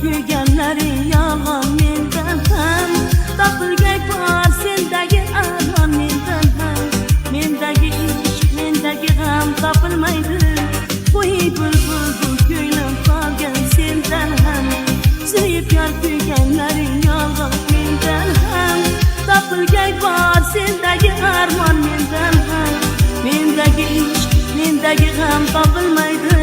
Kuyganlari yolg'on mendan ham topilgay bor sendagi armon mendan ham mendagi ishq mendagi g'am topilmaydi voy bulbul bu ko'nglim qolgan sendan ham suyib yor kuyganlari yolg'on mendan ham topilgay bor sendagi armon mendan ham mendagi ishq mendagi g'am topilmaydi.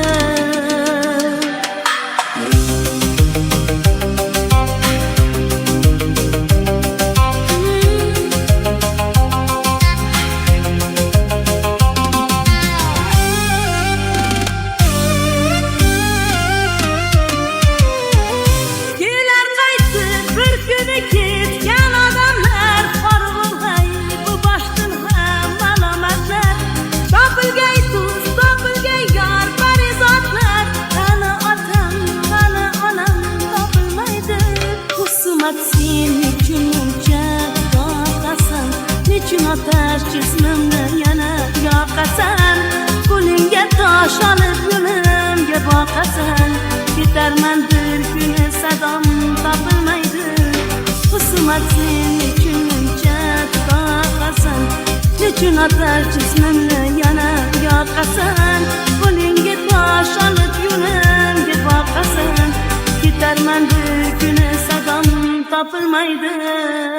Sen nechun muncha yoqasan, nechun otash jismimni yana yoqasan, qo'lingga tosh olib yo'limga boqasan, ketarman bir kuni sadom topilmaydi. Husumat sen nechun muncha yoqasan, nechun otash jismimni yana yoqasan, qo'lingga tosh olib yo'limga boqasan, ketarman bir kuni sadom topilmaydi.